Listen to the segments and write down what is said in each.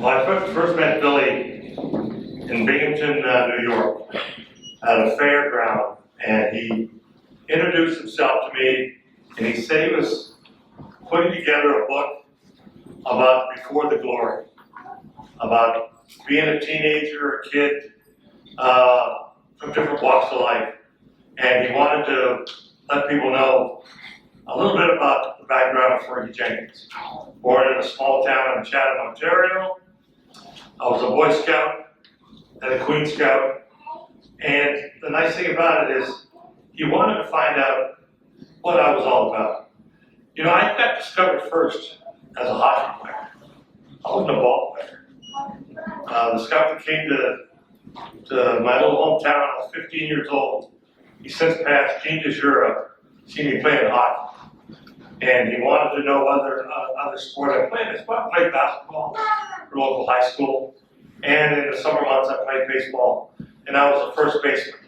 Well, I first met Billy in Binghamton, New York, at a fairground, and he introduced himself to me, and he said he was putting together a book about before the glory, about being a teenager, a kid, from different walks of life. And he wanted to let people know a little bit about the background of Fergie Jenkins. Born in a small town in Chatham, Ontario. I was a Boy Scout and a Queen Scout. And the nice thing about it is he wanted to find out what I was all about. You know, I got discovered first as a hockey player. I wasn't a ball player. The scout that came to my little hometown, I was 15 years old. He since passed, Gene DeJura, seen me playing hockey. And he wanted to know other sport I played. I played basketball for local high school. And in the summer months, I played baseball. And I was a first baseman.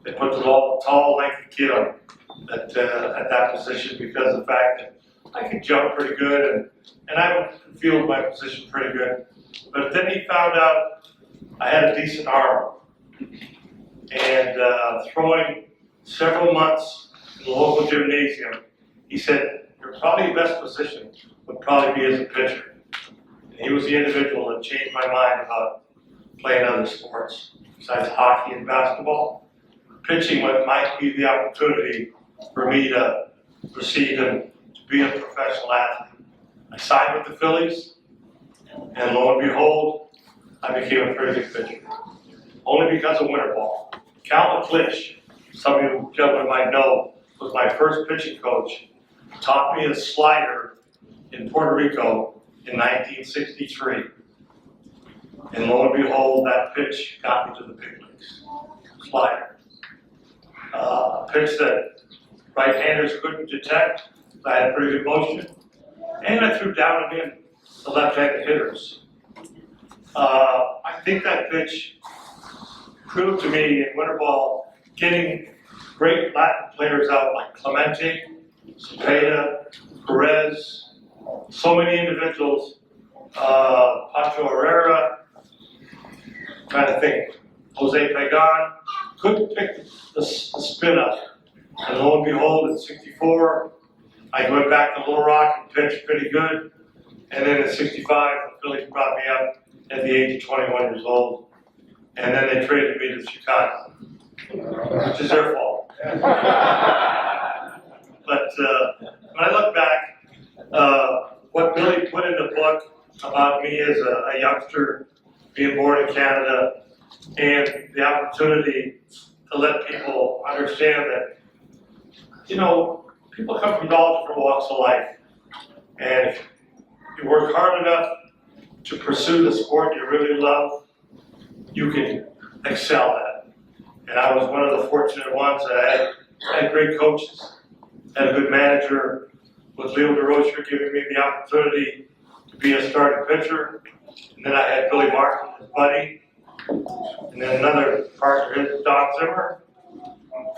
They put the tall, lengthy kid on at that position because of the fact that I could jump pretty good and I would field my position pretty good. But then he found out I had a decent arm. And throwing several months in the local gymnasium, he said, your probably best position would probably be as a pitcher. And he was the individual that changed my mind about playing other sports besides hockey and basketball. Pitching might be the opportunity for me to proceed and to be a professional athlete. I signed with the Phillies, and lo and behold, I became a pretty good pitcher. Only because of winter ball. Cal McClish, some of you gentlemen might know, was my first pitching coach. Taught me a slider in Puerto Rico in 1963. And lo and behold, that pitch got me to the big leagues. Slider. A pitch that right-handers couldn't detect. I had pretty good motion. And I threw down and in the left-handed hitters. I think that pitch proved to me in winter ball getting great Latin players out like Clemente, Cepeda, Perez, so many individuals, Pancho Herrera, trying to think, Jose Pagan, couldn't pick the spin up. And lo and behold, in '64, I went back to Little Rock and pitched pretty good. And then in '65, the Phillies brought me up at the age of 21 years old. And then they traded me to Chicago, which is their fault. But when I look back, what Billy put in the book about me as a youngster, being born in Canada, and the opportunity to let people understand that, you know, people come from all different walks of life. And if you work hard enough to pursue the sport you really love, you can excel at it. And I was one of the fortunate ones that I had great coaches, had a good manager, with Leo DeRocher giving me the opportunity to be a starting pitcher. And then I had Billy Martin, his buddy, and then another partner, his Don Zimmer,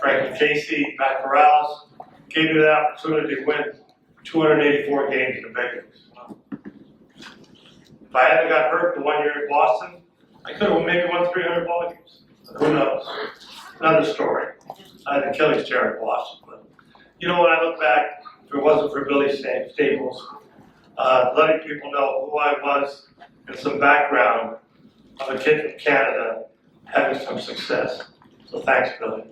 Frankie Casey, Matt Corrales, gave me the opportunity to win 284 games in the big leagues. If I hadn't got hurt the 1 year in Boston, I could have maybe won 300 ball games. Who knows? Another story. I had Achilles tear in Boston. But, you know, when I look back, if it wasn't for Billy Staples, letting people know who I was and some background of a kid from Canada having some success. So thanks, Billy.